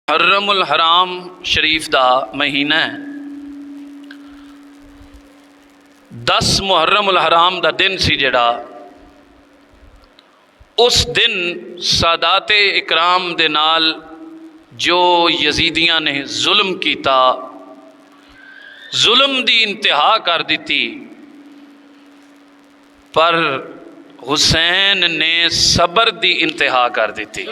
मुहर्रमुल हराम शरीफ दा महीना है। 10 मुहर्रमुल हराम दा दिन सी जड़ा, उस दिन सादाते इकराम दे नाल जो यजीदियां ने जुल्म कीता, जुल्म दी इंतहा कर दी, पर हुसैन ने सबर दी इंतहा कर दी।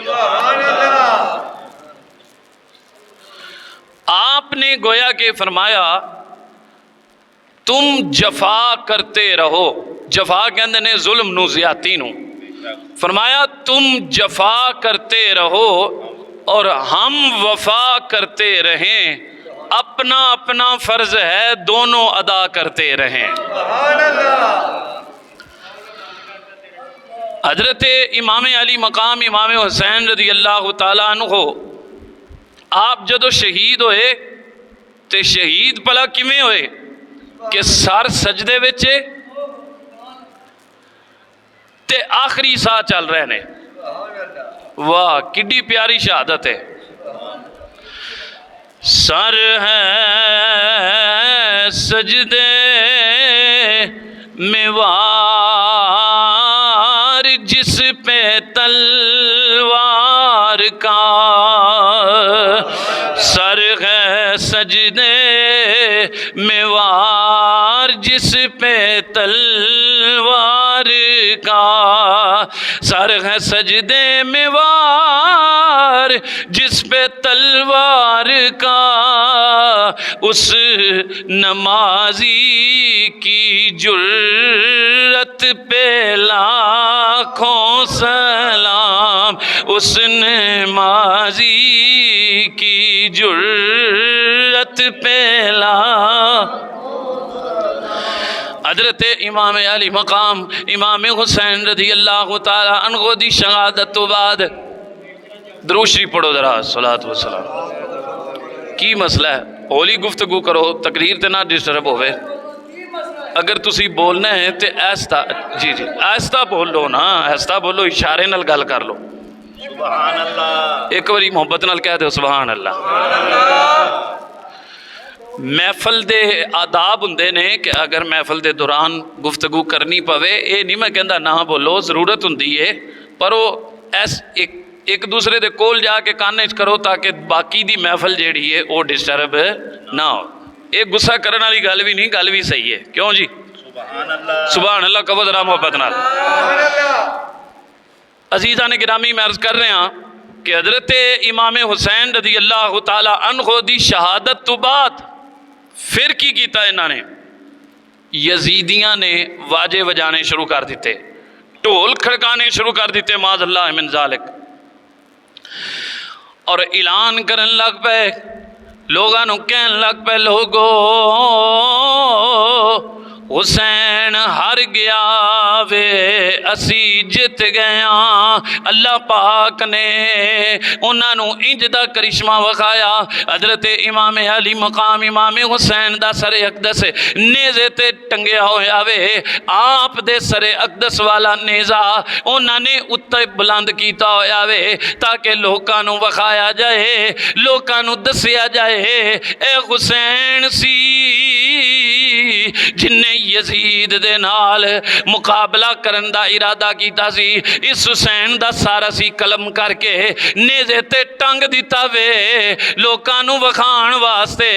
आपने गोया के फरमाया तुम जफा करते रहो। जफा कहते ने जुल्म नू, ज़्यादती नू। फरमाया तुम जफा करते रहो और हम वफा करते रहें, अपना अपना फर्ज है दोनों अदा करते रहें। हजरत इमाम अली मकाम इमाम हुसैन रज़ी अल्लाह तआला अन्हु आप जदों शहीद होए तो शहीद भला किवें होए कि सर सजदे विच ते आखिरी साह चल रहे ने। वाह किड्डी प्यारी शहादत है। सर है सजदे में वार जिस पे तलवार का, सर है सजदे में वार जिस पे तलवार का, सर है सजदे में वार जिस पे तलवार का, उस नमाजी की जुर्रत पे लाखों सलाम, उस नमाजी की जुर्रत पे हजरत इमाम अली मकाम इमाम हुसैन रज़ी अल्लाह तआला अन्हु दी शहादत तो बाद दुरूद शरीफ पढ़ो जरा, सलात व सलाम। की मसला है? हौली गुफ्तगू करो, तकरीर ते ना डिस्टर्ब होवे। अगर तुसी बोलना है तो ऐसा जी जी ऐसा बोलो ना, ऐसा बोलो, इशारे नाल गल कर लो। सुभान अल्लाह एक बारी मोहब्बत नाल कह दो सुभान अल्लाह। महफल दे आदाब हुंदे ने कि अगर महफल दे दौरान गुफ्तगू करनी पवे, ये नहीं मैं कहता ना बोलो, जरूरत हुंदी है, पर वो एक दूसरे दे कोल जाके काने च करो ताकि बाकी दी महफल जेड़ी है वो डिस्टर्ब ना हो। ये गुस्सा करने वाली गल भी नहीं, गल भी सही है। क्यों जी? सुभान अल्लाह कहो जरा मोहब्बत नाल। अजीज़ा ने गिरामी मैं अर्ज कर रहे हैं कि हजरत इमाम हुसैन रज़ी अल्लाह तआला अन्हु दी शहादत तो बाद फिर की कीता इन्होंने? यजीदियां ने वाजे बजाने शुरू कर दिते, ढोल खड़काने शुरू कर दिते, माज़अल्लाह मिन ज़ालिक, और ऐलान करन लग पे, लोगों नूं कहन लग पे, लोगो हुसैन हार गया वे, असी जित गया। अल्लाह पाक ने उन्होंने इंज दा करिश्मा विखाया। हजरत इमाम अली मकाम इमाम हुसैन दा सरे अकदस नेज़े ते टंगिया होया वे। आप दे सरे अकदस वाला नेज़ा उन्होंने उत्ते बुलंद किया होया वे ताकि लोगों नूं विखाया जाए, लोगों नूं दसिया जाए ए हुसैन सी जिन्ने यजीद दे नाल मुकाबला करन दा इरादा कीता सी। इस हुसैन दा सारा सी कलम करके नेज़े ते टंग दिता वे, लोकां नूं वखाण वास्ते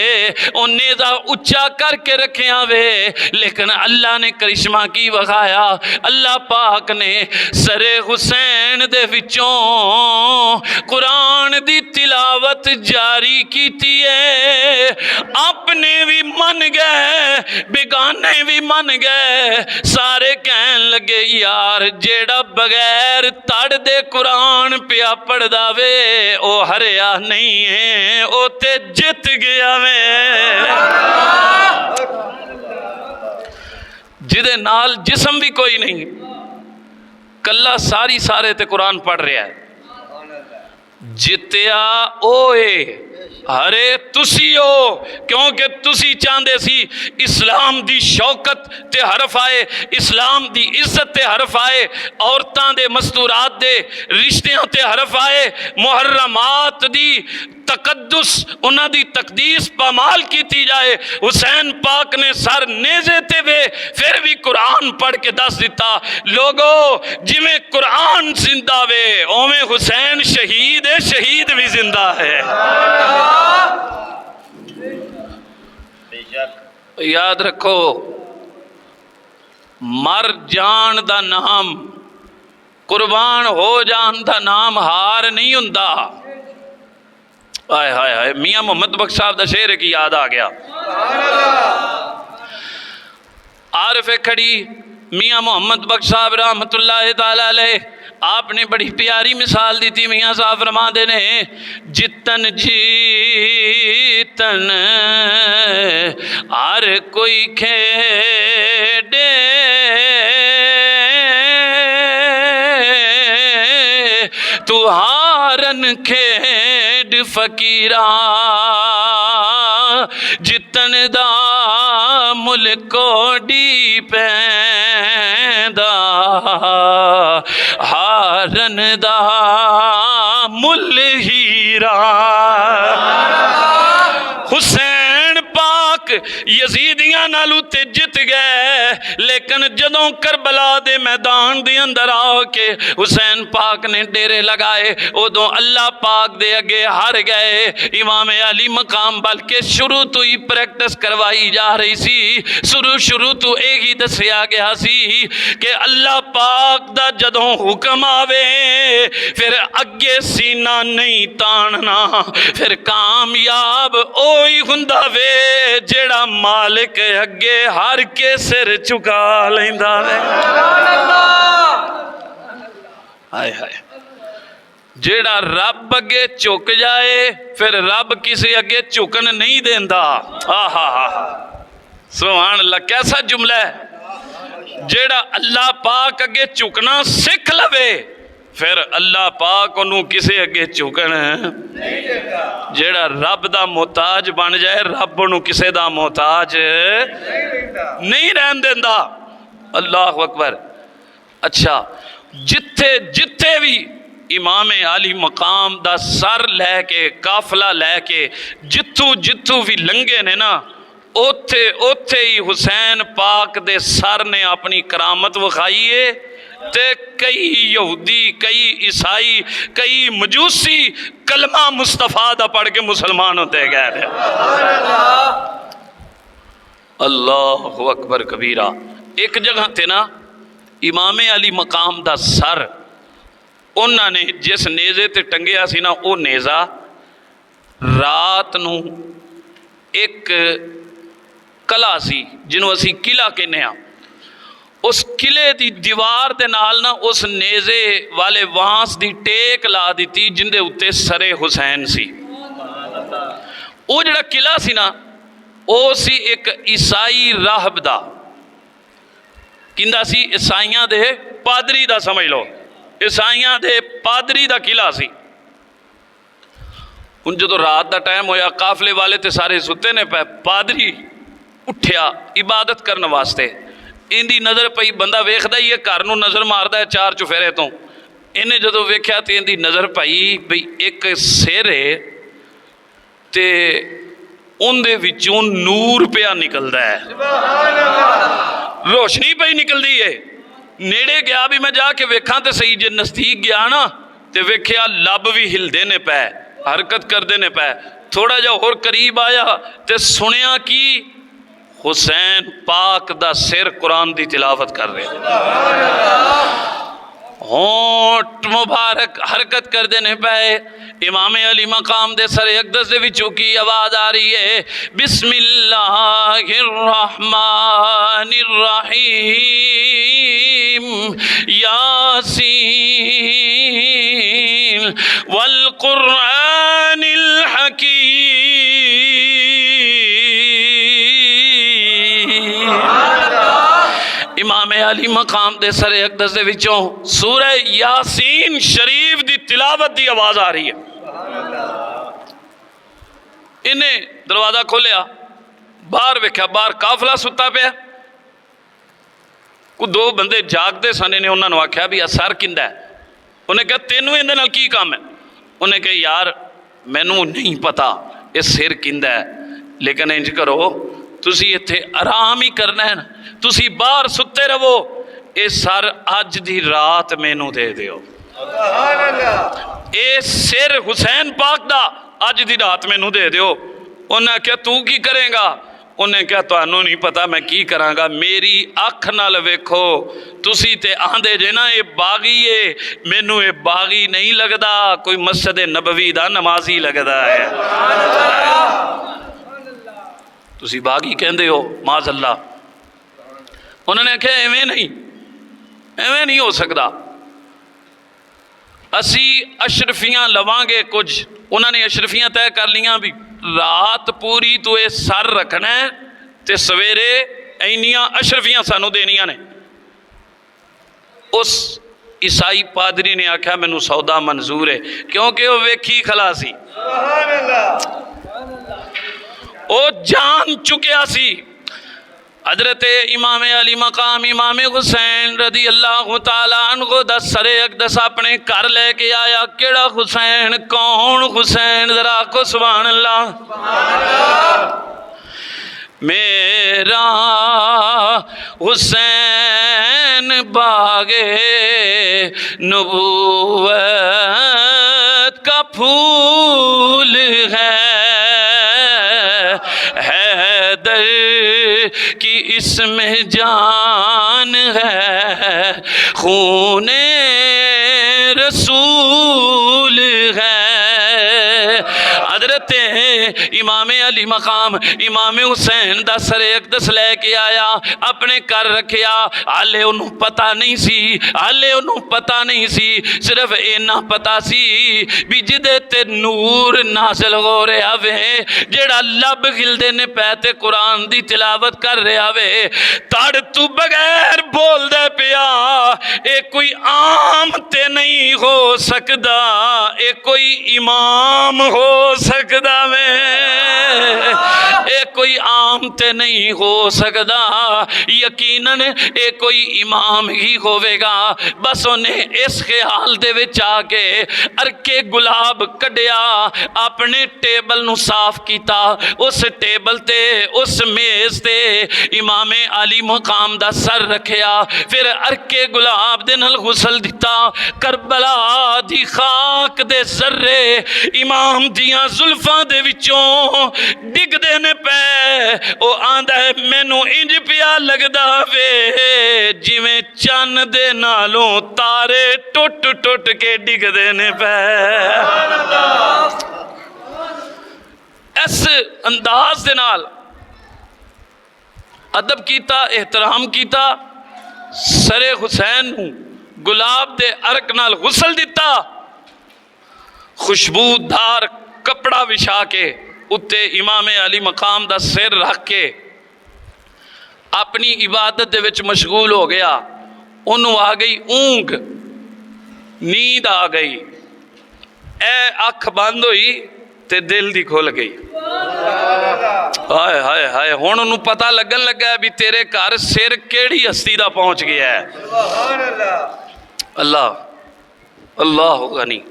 ओ नेज़ा उच्चा करके रखिया वे। लेकिन अल्लाह ने करिश्मा की वखाया, अल्लाह पाक ने सरे हुसैन दे विचों कुरान दी तिलावत जारी कीती है। अपने भी मन गए, बेगाने भी मन गए, सारे कहन लगे यार जेड़ा बगैर तड़ दे कुरान पिया पढ़दा वे ओ हरिया नहीं है, ओ ते जित गया वे। जिदे नाल जिस्म भी कोई नहीं, कल्ला सारे ते कुरान पढ़ रहा है, जितया ओए अरे तुसी हो, क्योंकि तुसी चाहते सी इस्लाम दी शौकत ते हरफ आए, इस्लाम दी इज्जत ते हरफ आए, औरतां दे मस्तूरात दे रिश्तियां ते हरफ आए, मुहर्रमात दी तकद्दुस उन्हां दी तकदीस पामाल की जाए। हुसैन पाक ने सर नेज़े ते वे फिर भी कुरान पढ़ के दस दिता, लोगो जिमें कुरान जिंदा वे ओवें हुसैन शहीद है, शहीद भी जिंदा है। याद रखो, मर जान दा नाम, कुर्बान हो जान दा नाम हार नहीं हुंदा। हाय हाय हाय, मियाँ मोहम्मद बख्श साहब दा शेर की याद आ गया। आरिफ खड़ी मियाँ मोहम्मद बख्श साहब रहमतुल्लाह तआला अलैह, आपने बड़ी प्यारी मिसाल दी थी। मियाँ साहब फरमाते ने, जितन जीतन हर कोई खेडे, तू हारन खेड फकीरा, जितन दा मुल कोडी पैंदा, हारन दा मुल हीरा। हुसैन पाक यजीदियां नालू ते जित गए, लेकिन जदों करबला दे मैदान दे अंदर आके हुसैन पाक ने डेरे लगाए, उदों अल्लाह पाक दे अगे हार गए। इमाम अली मकाम बल्कि शुरू तो ही प्रैक्टिस करवाई जा रही सी, शुरू तो यही दसिया गया सी कि अल्लाह पाक दा जदों हुक्म आवे फिर अगे सीना नहीं तानना, फिर कामयाब ओही हुंदा वे जेड़ा मालिक अगे हर के सिर चुका लैंदा वे। हाय हाय, जेड़ा रब अगे झुक जाए फिर रब किसी अगे झुकन नहीं देंदा। आहा हा, सुभान अल्लाह, कैसा जुमला है। जेड़ा अल्लाह पाक अगे झुकना सीख लवे फिर अल्लाह पाक उन्हों किसी अगे झुकन नहीं देता। जेड़ा रब दा मोहताज बन जाए रब उन्हों किसी दा मोहताज नहीं रहन देंदा। अल्लाह अकबर। अच्छा, जिथे जिथे भी इमाम अली मकाम दा सर लैके काफला लैके जिथू जिथू भी लंघे ने ना, ओथे ओथे ही हुसैन पाक दे सर ने अपनी करामत विखाई है। ते कई यहूदी, कई ईसाई, कई मजूसी कलमा मुस्तफा दा पढ़ के मुसलमान होते गए। अल्लाह अकबर कबीरा। एक जगह ते ना इमाम अली मकाम दा सर उन्होंने जिस नेज़े ते टंगिया सी ना, वो नेज़ा रात नू एक कला सी जिन्हों असी किला कहने आ, उस किले की दीवार के नाल ना उस नेज़े वाले वांस की टेक ला दी जिंदे उत्ते सरे हुसैन सी। वो जिहड़ा किला सी ना, वो सी एक ईसाई राहब दा, किंदा सी ईसाइयां दे पादरी दा, समझ लो ईसाइयां दे पादरी दा किला सी। हुण जदों रात दा टाइम होया, काफले वाले ते सारे सुते ने पे, पादरी उठ्या इबादत करने वास्ते। इंदी नज़र पई, बंदा वेखदा ही है घर नूं नज़र मारदा है चार चुफेरे तो। इन्हें जदों वेख्या तो इंदी नज़र पई बई एक सिर है ते उहदे विचों नूर पिया निकलदा है, रोशनी पई निकलदी है। नेड़े गया भी मैं जाके वेखां तो सही, जे नज़दीक गया ना तो वेख्या लब भी हिलदे ने पै, हरकत करते ने पै। थोड़ा जा होर करीब आया तो सुनिया कि हुसैन पाक दा सिर कुरान की तिलावत कर रहे, होंठ मुबारक हरकत करते ने पे। इमाम अली मकाम दे सर अकदस दे विचों की आवाज़ आ रही है, बिस्मिल्लाहिर रहमानिर रहीम, यासीन वल कुरआनिल हकीम। इमाम अली मकाम दे सरे अकदस दे विचों सूरह यासीन शरीफ दी तिलावत दी आवाज़ आ रही है। इन्हें दरवाज़ा खोलिया, बाहर वेख्या, बाहर काफला सुता पिया। को दो बंदे जागते सन, इन्हें उन्होंने आख्या भी आ सर किंदा है। उन्हें कहा तेनू इहदे नाल की काम है? उन्हें कहा यार मैनू नहीं पता ये सिर किंदा है, लेकिन इंज करो तुसी इत्थे आराम ही करना है, तुसी बाहर सुते रहो, ये सर अज दी रात मैनू दे दिओ। ये सिर हुसैन पाक दा अज दी रात मैनू दे दिओ। उन्हें आख्या तू की करेगा? उन्हें कहा तुहानू नहीं पता मैं की करांगा, मेरी अख नाल वेखो, तुसी ते आंदे जे ना ये बागी है, मैनू ये बागी नहीं लगता, कोई मस्जिद नबवी दा नमाजी लगता है। तुसी बागी कहंदे हो माज़ अल्लाह। उन्होंने आख्या एवें नहीं, एवें नहीं हो सकता, असी अशरफियाँ लवांगे कुछ। उन्होंने अशरफियाँ तय कर लियां भी रात पूरी तू ये सर रखना है ते सवेरे इन्नियां अशरफियाँ सानू देनिया ने। उस ईसाई पादरी ने आख्या मैनू सौदा मंजूर है, क्योंकि वह वेखी खला सी, वो जान चुकिया सी। हजरत इमाम अली मकाम इमाम हुसैन रदी अल्लाह तआला अन्हु दा सरे अक़दस अपने घर लेके आया। केड़ा हुसैन? कौन हुसैन? जरा को सुभान अल्लाह। मेरा हुसैन बागे नबूवत का फूल है, हैदर कि इसमें जान है, खूने रसूल है। हजरत इमाम अली मकाम इमाम हुसैन दा सरे अक़दस लैके आया, अपने घर रखिया। हाले उन्होंने पता नहीं सी, हाले उन्होंने पता नहीं सी, सिर्फ इन्ना पता सी भी जिदे ते नूर नाज़िल हो रहा वे, जेड़ा लब खिलदे ने पै ते कुरान दी तिलावत कर रहा वे, तड़ तू बगैर बोल दे पिया। ये कोई आम ते नहीं हो सकता, ये कोई इमाम हो सकता वे, ये कोई आम ते नहीं हो सकता, यकीनन ये कोई इमाम ही होवेगा। बस उन्हें इस ख्याल दे विच आके अरके गुलाब कढ़िया, अपने टेबल नू साफ किया, उस टेबल ते उस मेज ते इमाम अली मकाम दा सर रखिया, फिर अरके गुलाब दे नाल गुसल दिता। करबला दी खाक दे जर्रे इमाम दियां जुल्फां दे विचों डिगदे ने पै। ओ आंदा है मैनू इंज पिया लगदा वे जिवें चन्न दे नालों तारे टुट टुट के डिगदे ने पै। इस अंदाज दे नाल अदब कीता, एहतराम कीता, सरे हुसैन नू गुलाब दे अर्क नाल गुसल दिता, खुशबूदार कपड़ा विछा के उत्ते इमाम अली मकाम दा सिर रख के अपनी इबादत दे विच मशगूल हो गया। उन्होंने आ गई ऊंघ, नींद आ गई, ए अख बंद हुई ते दिल दी खुल गई। हाय हाय हाय, हुण उन्होंने पता लगन लगा भी तेरे घर सिर केड़ी हस्ती दा पहुंच गया है। अल्लाह अल्लाह होगा नहीं।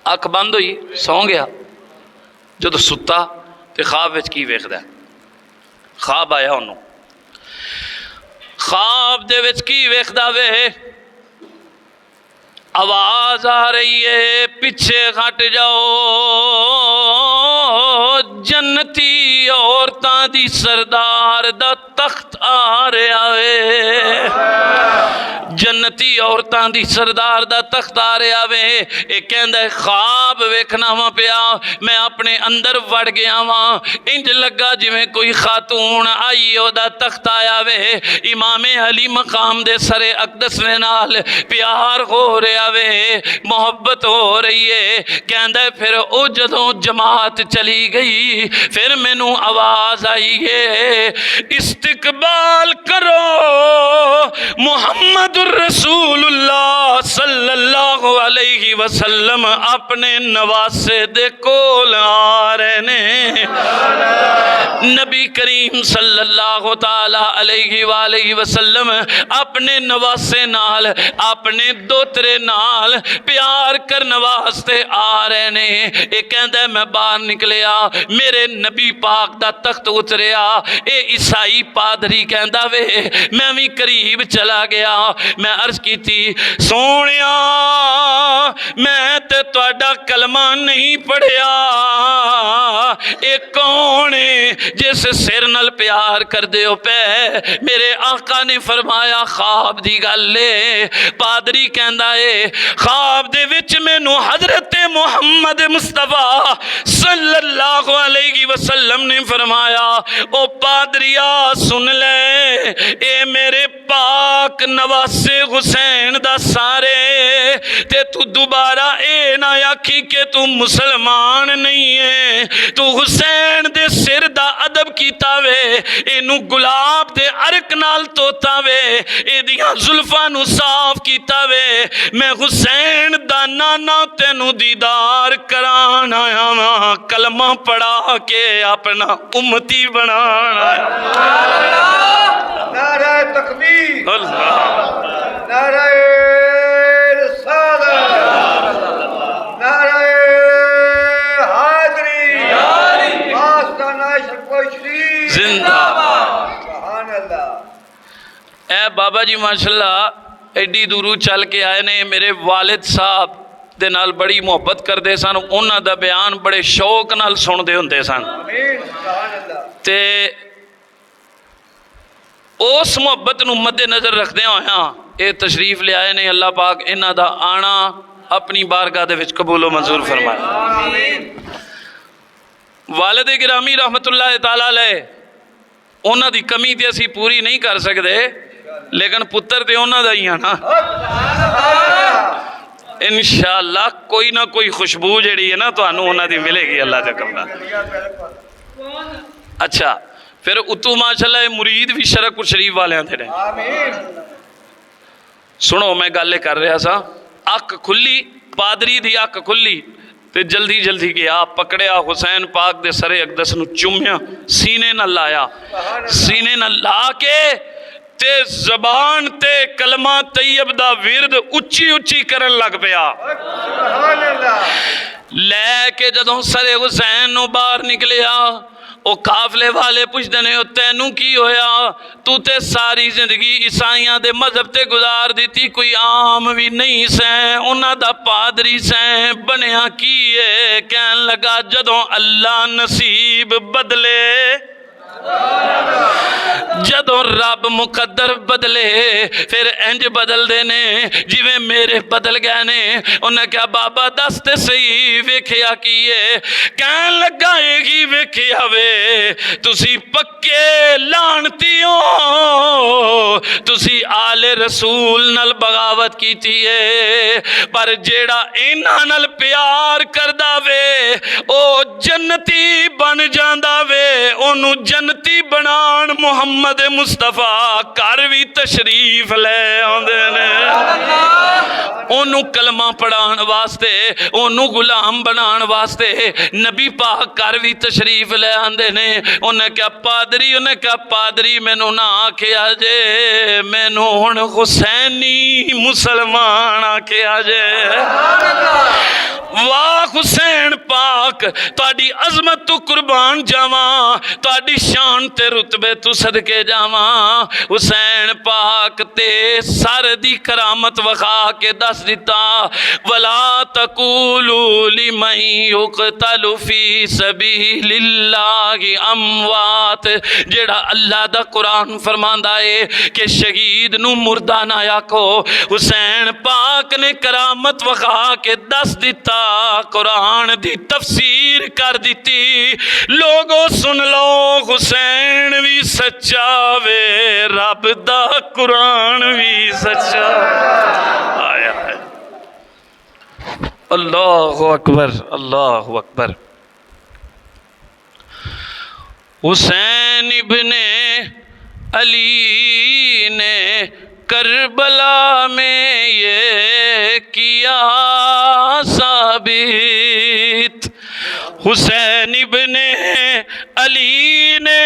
अख बंद हुई, सौ गया। जब सुता तो ख्वाब विच की वेखदा? ख्वाब आया उन्होंने, ख्वाब दे विच की वेखदा वे? आवाज आ रही है पीछे हट जाओ, जन्नती औरतां दी सरदार दा तख्त आ रहा है, जन्नती औरतां दी सरदार दा तख्त आ रहा वे। ये कहंदा ख्वाब वेखना वा पिया, मैं अपने अंदर वड़ गया वा, इंज लगा जिवें कोई खातून आई ओदा तख्त आया वे। इमाम अली मकाम दे सरे अक़दस दे नाल प्यार हो रहा वे, मोहब्बत हो रही है। कहंदा फिर ओ जदों जमात चली गई, फिर मैनू आवाज आई है इस्तिकबाल करो मुहम्मद मुहम्मदुर रसूलुल्लाह सल्लल्लाहु अलैहि वसल्लम अपने नवासे दे कोल आ रहे ने। नबी करीम सल्लल्लाहु ताला अलैहि वसल्लम अपने नवासे नाल अपने दोतरे नाल प्यार करने वास्ते आ रहे ने। ये कहंदा मैं बाहर निकलिया, मेरे नबी पाक दा तख्त उतरिया। ये ईसाई पादरी कहंदा वे मैं भी करीब चला गया। मैं अर्ज की सोनिया मैं ते तुहाडा कलमा नहीं पढ़िया, ये कौन है जिस सिर नाल प्यार कर दे हो पे? मेरे आका ने फरमाया ख्वाब दी गल है। पादरी कहंदा है ख्वाब दे विच मैनू हजरत मुहम्मद मुस्तफा सल्लल्लाहु अलैहि वसल्लम ने फरमाया ओ पादरिया सुन ले, ए मेरे पाक नवासे हुसैन दा सारे ते तू दोबारा ए ना आखी कि तू मुसलमान नहीं है। तू हुसैन दे सिर दा अदब कीता वे, इनू गुलाब दे अर्क नाल तोता वे, एदियां जुल्फां नू साफ कीता वे। मैं हुसैन दा नाना तेनू दीदार करान आया वां, कलमा पढ़ा के अपना उम्मती बनाना। नारे तकबीर, अल्लाह नारे रिसालत, नारे हाज़री, आस्ताना शरफ़ो शरीफ जिंदाबाद। सुभान अल्लाह। ए बाबा जी माशाल्लाह एडी दूरों चल के आए ने। मेरे वालिद साहब दे नाल बड़ी मुहब्बत करते सन, उन्हां दा बयान बड़े शौक नाल सुनते होंदे सन। आमीन सुभान अल्लाह। ते उस मुहब्बत नूं मद्देनज़र रखदे होया ये तशरीफ ले आए ने। अल्लाह पाक इन्हां दा आना अपनी बारगाह दे विच कबूलो मंजूर फरमाए। आमीन। वालिद गिरामी रहमतुल्लाह ताला अलैह उन्हां दी कमी ते असीं पूरी नहीं कर सकते, लेकिन पुत्तर ते उन्हां दा ही आ ना। इंशाअल्लाह कोई ना कोई खुशबू जिहड़ी है ना तुहानूं उन्हां दी मिलेगी अल्लाह दे करम नाल। अच्छा फिर उतू माशाल्लाह मुरीद भी शरकपुर शरीफ वाले थे। सुनो मैं गल कर रहा सा, अख खुली पादरी दी अख खुली ते जल्दी जल्दी गया पकड़िया हुसैन पाक दे सरे अकदस नूं चूमिया, सीने नाल लाया, सीने नाल ला के ते जबान ते कलमा तैयब दा विरद उच्ची उच्ची करन लग पिया। सुभान अल्लाह। लैके जदों सरे हुसैन नूं बाहर निकलिया, वो काफले वाले पुछते ने तेनू की होया, तू ते सारी जिंदगी ईसाइयां दे मजहब ते गुजार दी, कोई आम भी नहीं सैं, उन्हां दा पादरी सैं, बनया की है? कहन लगा जदों अल्लाह नसीब बदले, जदों रब मुकद्दर बदले फिर इंज बदलते ने जिवें मेरे बदल गए ने। उन्हें क्या बाबा दस ते सही वेखिया की है? कहन लगा यही वेखिया वे तुसी पक्के लानती हो, तुसी आले रसूल नाल बगावत कीती है, पर जेड़ा इन्हां नाल प्यार करदा वे ओ जन्नती बन जांदा वे। ओनू जन्नती बनान मुहम्मद मुस्तफा घर भी तशरीफ ले आंदे ने। ओनू कलमा पढ़ान वास्ते, ओनू गुलाम बनान वास्ते नबी पाक घर भी तशरीफ ले आंदे ने। उन्हें क्या पादरी, उन्हें क्या पादरी मैनू ना आखिया जे, मैनू हुण हुसैनी मुसलमान आखिया जे। वाह हुसैन पाक तुहाडी अजमत तू कुर्बान जावा, तुहाडी शान ते रुतबे तू सदके जावा। हुसैन पाक ते सर दी करामत वखा के दस दिता, वला तकूलू लिमन युक़तलु फी सबीलिल्लाहि अमवात। जेड़ा अल्लाह दा कुरान फरमांदा है कि शहीद नू मुर्दा ना आखो, हुसैन पाक ने करामत वखा के दस दिता, कुरान दी तफसीर कर दी। लोगो सुन लो हुसैन भी सच्चा वे, रब दा कुरान भी सच्चा। आया है। अल्लाहु अकबर, अल्लाहु अकबर। हुसैन इब्ने अली ने करबला में ये किया साबित। हुसैन इब्ने अली ने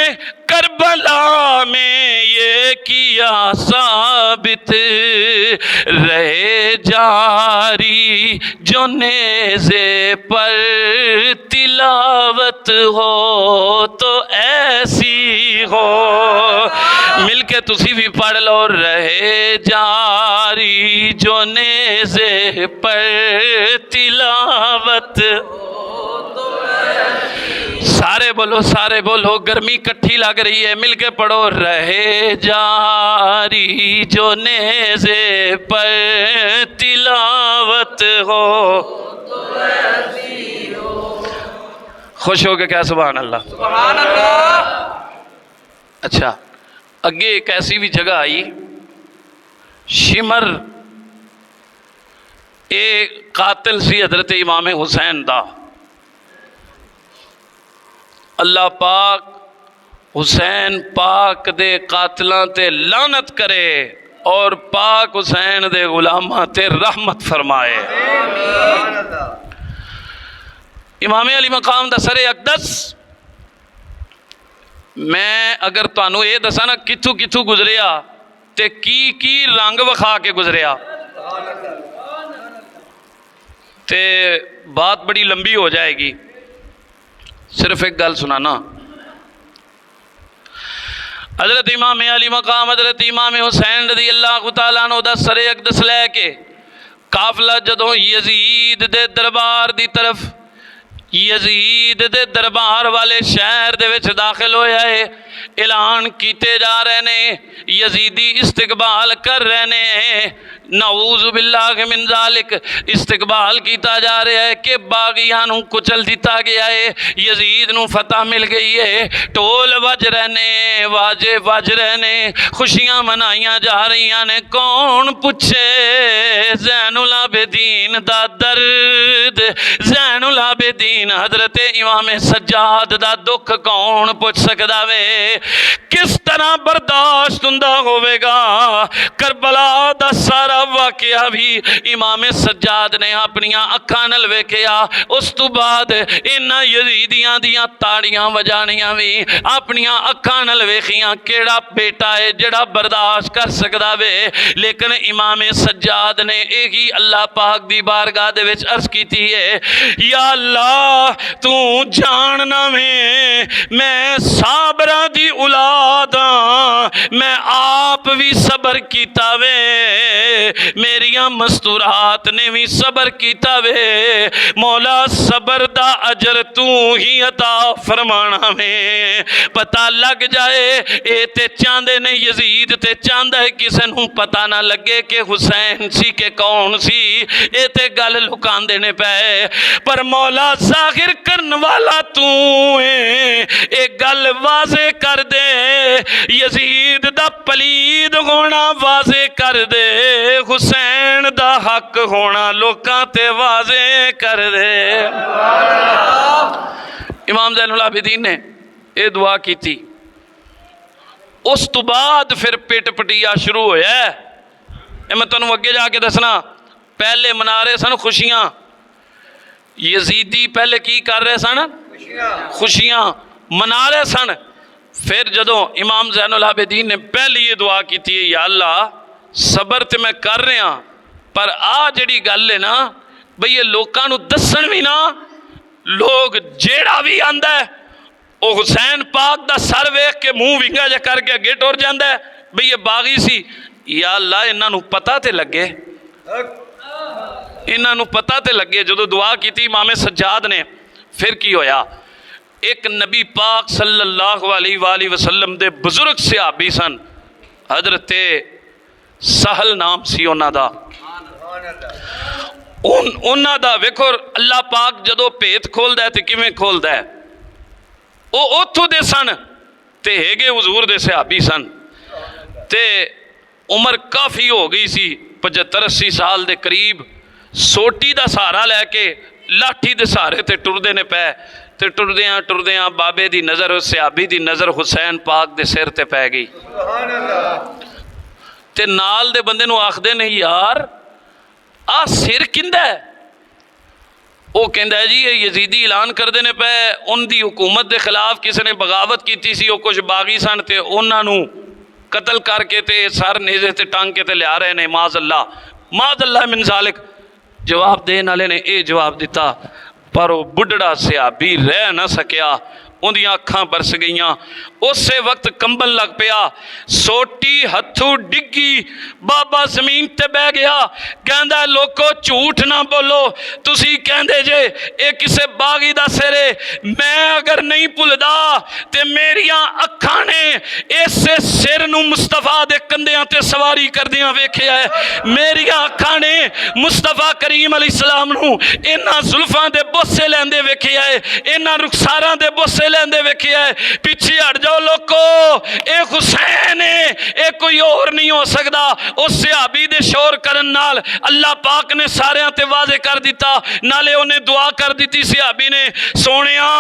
करबला में ये किया साबित, रहे जारी जो नेज़े पर तिलावत हो तो ऐसी हो। मिलके तुसी भी पढ़ लो, रहे जारी जो नेज़े पर तिलावत। सारे बोलो, गर्मी इकट्ठी लग रही है, मिलके पढ़ो, रहे जारी जो नेज़े पर तिलावत हो। खुश हो गए क्या? सुभान अल्लाह, सुभान अल्लाह। अच्छा, अगे एक ऐसी भी जगह आई, शिमर एक कातिल सी हजरत इमाम हुसैन दा। अल्लाह पाक हुसैन पाक दे कातिलां ते लानत करे और पाक हुसैन दे गुलामां ते रहमत फरमाए। इमाम अली मकाम दा सरे अकदस, मैं अगर तुहानू ये दसा ना किथों किथों गुजरिया ते की रंग विखा के गुजरिया ते बात बड़ी लंबी हो जाएगी। सिर्फ एक गल सुनाना, हजरत इमाम अली मकाम हजरत इमाम हुसैन रज़ी अल्लाह तआला अन्हु दा सरे अकदस लैके काफला जदों यजीद दे दरबार दी तरफ, यजीद दे दरबार वाले शहर दे विच दाखिल होया है, ऐलान कीते जा रहे ने, यजीदी इस्तकबाल कर रहे ने। नऊज़ु बिल्लाहि मिन ज़ालिक, इस्तकबाल किया जा रहा है कि बागियां नूं कुचल दिता गया है, यजीद नूं फतह मिल गई है, ढोल वज रहे ने, वाजे वज रहे ने, खुशियां मनाइयां जा रही ने। कौन पुछे ज़ैनुल आबिदीन दा दर्द, ज़ैनुल आबिदीन हजरत इमाम सज्जाद दा दुख कौन पुछ सकदा वे? किस तरह बर्दाश्त हुंदा होवेगा? करबला दा सारा वाकया भी इमाम सज्जाद ने अपनियां अखां नाल वेखिया। उस तो बाद इन्हां यजीदियां दियां ताड़ियां वजाणियां भी अपनियां अखां नाल वेखियां। केड़ा बेटा है जिहड़ा बर्दाश्त कर सकदा वे? लेकिन इमाम सज्जाद ने यही अल्लाह पाक दी बारगाह दे विच अर्ज कीती है, या अल्लाह तू जानना वे मैं साबरा दी औलाद हां, मैं आप भी सबर कीता वे, मेरिया मस्तूरात ने भी सबर कीता वे। मौला सबर दा अजर तू ही अता फरमाना वे। पता लग जाए, ये ते चाहते ने यजीद ते चाहता है किसी नूं पता ना लगे कि हुसैन सी के कौन सी, ये ते गल लुकांदे ने पे। पर मौला जाहिर करन वाला तू है, एक गल वाजे कर दे, यजीद दा पलीद होना वाजे कर दे, हुसैन दा हक होना लोकां ते वाजे कर दे। इमाम ज़ैनुल आबिदीन ने ये दुआ की थी। उस तो बाद फिर पिट पटिया शुरू होया। मैं तुहानू अगे जाके दसना, पहले मना रहे सन खुशियां, यजीदी पहले की कर रहे सन? खुशियां मना रहे सन। फिर जदों इमाम ज़ैनुल आबिदीन ने पहली ये दुआ की थी, या अल्लाह सबर तो मैं कर रहा, पर आ जिहड़ी गल है ना बई ये लोकां नूं दस्सण भी ना, लोग जेड़ा भी आंदा है वो हुसैन पाक दा सर वेख के मुंह विंगा जा करके अगे टुर जांदा है बई ये बागी सी। या अल्लाह इन्हां नूं पता ते लगे, इन्हां नूं पता ते लगे। जदों दुआ की थी इमाम सज्जाद ने, फिर की होया? एक नबी पाक सल्लल्लाहु अलैहि वसल्लम दे बुजुर्ग सहाबी सन, हजरत सहल नाम सी उन्हां दा। उन्हां दा वेखो अल्लाह पाक जदों भेत खोलदा है ते किवें खोलदा है। वो उत्थों दे सन ते हेगे हुजूर दे सहाबी सन, ते उम्र काफ़ी हो गई सी, 75-80 साल दे करीब। सोटी दा सहारा लैके लाठी दे सहारे ते टुरदे ने पै, ते टुरदियां बाबे दी नज़र, उस सहाबी दी नज़र हुसैन पाक दे सिर ते पै गई। ते नाल दे बंदे नूं आखदे ने यार आ सिर किंदा है? वो कहता है जी ये यजीदी ऐलान करते ने पे उनकी हुकूमत के खिलाफ किसी ने बगावत की सी, वो कुछ बागी सन ते उन्होंने कतल करके ते सर नेज़े ते टांग के ते लिया रहे ने। माज़अल्लाह मिन ज़ालिक। जवाब देने वाले ने यह जवाब दिता, पर वो बुढ़ड़ा सिहाबी रह ना सकिया, उन्दियां अखां बरस गईयां। उस वक्त कंबन लग पिया, सोटी हथों डिगी, बाबा जमीन ते बह गया। कहंदा लोको झूठ ना बोलो, तुसी कहंदे जे ये किसे बागी दा सिर है, मैं अगर नहीं भुलदा ते मेरियां अखां ने इस सिर नूं मुस्तफा दे कंधियां ते सवारी करदियां वेखिया है। मेरियां अखां ने मुस्तफा करीम अलैहिस्सलाम नूं इन्हां जुल्फां दे बोसे लैंदे वेखिया है, इन्हां रुखसारां दे बोसे लैंदे वेखिया है। पीछे हट जाओ लोको, ये हुसैन है, ये कोई और नहीं हो सकता। उस सहाबी दे शोर करन नाल अल्लाह पाक ने सारियां ते वाजे कर दिता। नाले उन्हें दुआ कर दी सहाबी ने, सोनिया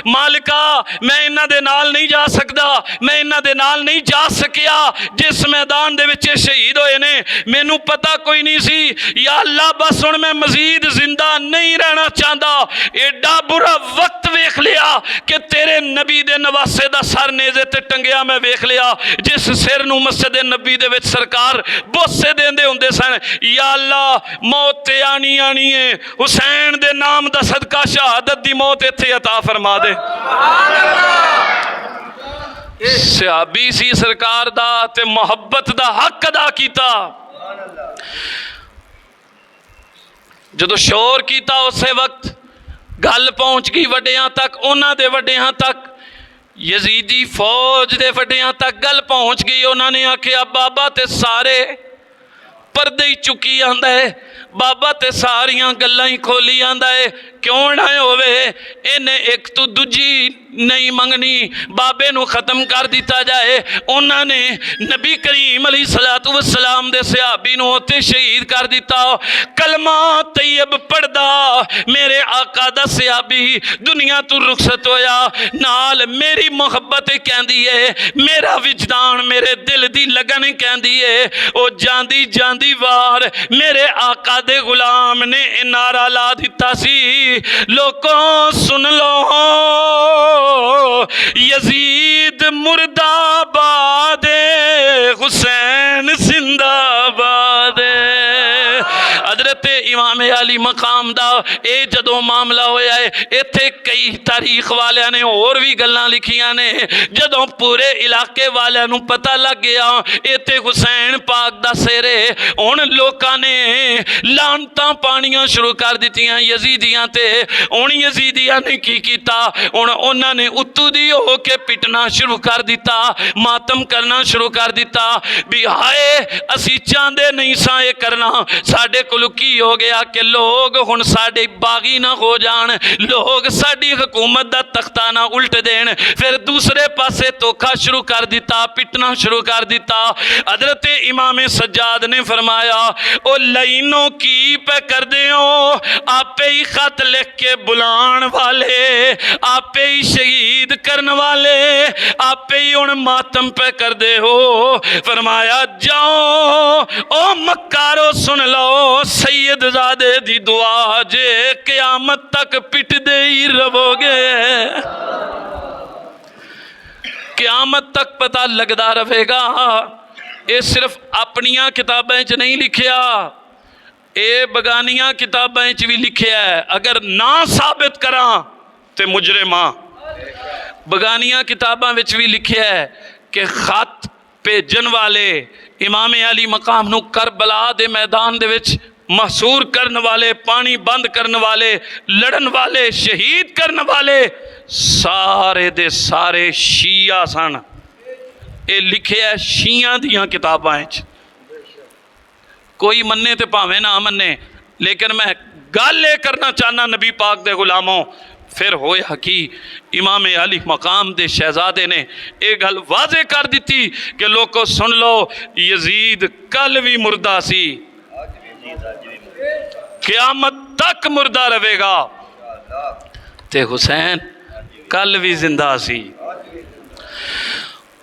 मालिका मैं इन्हां दे नाल नहीं जा सकता, मैं इन्हां दे नाल नहीं जा सकिया जिस मैदान दे विच शहीद होए ने, मैनू पता कोई नहीं सी। या अल्लाह बस हुण मैं मजीद जिंदा नहीं रहना चाहता। एडा बुरा वक्त वेख लिया कि तेरे नबी दे नवासे दा सर नेज़े ते टंगिया मैं वेख लिया, जिस सिर नूं मस्जिद नबी दे विच सरकार बोसे देंदे हुंदे सन। या अल्लाह मौत ते आनी आनी है, हुसैन दे नाम दा सदका शहादत दी मौत इत्थे अता फरमा दे। सहाबी सी सरकार दा ते मुहब्बत दा हक अदा कीता। जदों शोर कीता उस वक्त गल पहुंच गई वड्डियां तक, उन्हां दे वड्डियां तक, यजीदी फौज दे वड्डियां तक गल पहुंच गई। उन्होंने आख्या बाबा ते सारे पर्दे ही चुकी आंदा है, बाबा ते सारियां गल्लां ही खोली आंदा है, क्यों ना होवे इन्हें एक तो दूजी नहीं मंगनी, बाबे नू खत्म कर दिता जाए। उन्होंने नबी करीम अलैहिस्सलातु वस्सलाम दे सहाबी नू उत्ते शहीद कर दिता। कलमा तैयब पढ़दा मेरे आका दा सहाबी दुनिया तो रुखसत होया, नाल मेरी मुहब्बत कहंदी है, मेरा विजदान मेरे दिल दी लगन कहंदी है। ओ जांदी जांदी वार मेरे आका दे गुलाम ने नारा ला दिता सी, लोगों सुन लो यजीद मुर्दाबाद, हुसैन जिंदाबाद। हजरत इमाम अली मकाम दा ये जदों मामला होया है, इत्थे कई तारीख वालियां ने होर भी गल्लां लिखियां ने। जदों पूरे इलाके वालियां नूं पता लग गया इत्थे हुसैन पाक दा सिर है, हुण लोकां ने लानतां पाणियां शुरू कर दित्तियां यजीदियां ते। हुण यजीदियां ने की कीता, हुण उन्हां ने उत्तों दी हो के पिटना शुरू कर दिता, मातम करना शुरू कर दिता भी हाय असी चाहते नहीं सा ये करना, साडे कोल की हो गया कि लोग हुण साडे बागी ना हो जान, लोग साडी हुकूमत दा तख्ता ना उल्ट देन। फिर दूसरे पासे धोखा शुरू कर दिता, पिटना शुरू कर दिता। हजरत इमाम सज्जाद ने फरमाया ओ लाइनों की पे कर दे हो, आपे ही खत लिख के बुलान वाले, आपे ही शहीद करने वाले, आपे ही हुण मातम पे कर दे हो। फरमाया जाओ ओ मक्कारो सुन लो सैयद ज़ादे दी दुआ, जे क़यामत तक पिट दे ही रहोगे, क़यामत तक पता लगदा रहेगा। ये सिर्फ अपनियां किताबें च नहीं लिखिया, ये बगानियां किताबें च भी लिखिया है। अगर ना साबित करा तो मुजरिमा। बगानियां किताबों में भी लिखिया है कि खत भेजन वाले इमाम अली मकाम नू करबला दे मैदान दे विच महसूर करने वाले, पानी बंद करने वाले, लड़न वाले, शहीद करने वाले सारे दे सारे शिया सन। ये लिखे है शिया दियां किताबां च, कोई मन्ने तो भावें ना मन्ने, लेकिन मैं गल ये करना चाहना नबी पाक दे गुलामों। फिर होया कि इमाम अली मकाम दे शहजादे ने यह गल वाजे कर दी कि लोगों सुन लो यजीद कल भी मुर्दा सी, क़यामत तक मुर्दा रहेगा, ते हुसैन कल भी जिंदा सी।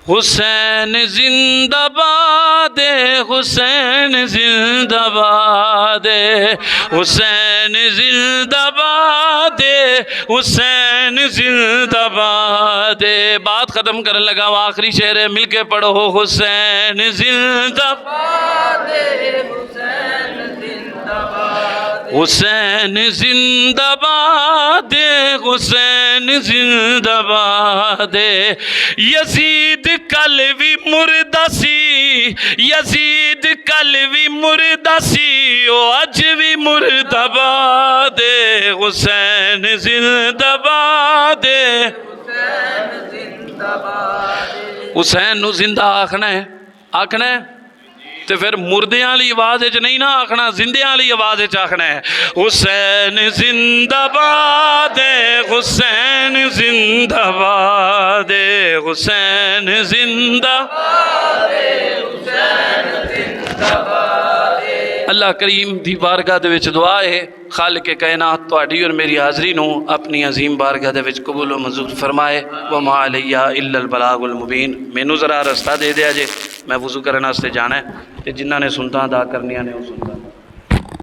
हुसैन जिंदाबाद, हुसैन जिंदाबाद, हुसैन जिंदाबाद, हुसैन जिंदाबाद। बात ख़त्म करने लगा, वो आखिरी शेर है, मिलके पढ़ो, हुसैन जिंदाबाद, हुसैन जिंदाबाद, हुसैन जिंदाबाद। यजीद कल भी मुर्दा सी, यजीद कल भी मुर्दा सी, ओ अज भी मुर्दाबाद, हुसैन जिंदाबाद, हुसैन नू जिंदा आखना है, आखना है तो फिर मुर्दियां वाली आवाज़ च नहीं ना आखना, जिंदियां वाली आवाज़ च आखना है, हुसैन जिंदाबाद, हुसैन जिंदाबाद, हुसैन जिंदाबाद, हुसैन जिंदाबाद। अल्लाह करीम दी बारगाह दे विच दुआ है, खालिक कायनात तुहाडी और मेरी हाज़री नू अपनी अजीम बारगाह दे विच कबूल व मंजूर फरमाए। व मा अलैया इल्लल बलागुल मुबीन। मैनू ज़रा रस्ता दे दिया जे, मैं वज़ू करने वास्ते जाना है, ते जिन्हां ने सुनता अदा करनियां ने वो सुनता।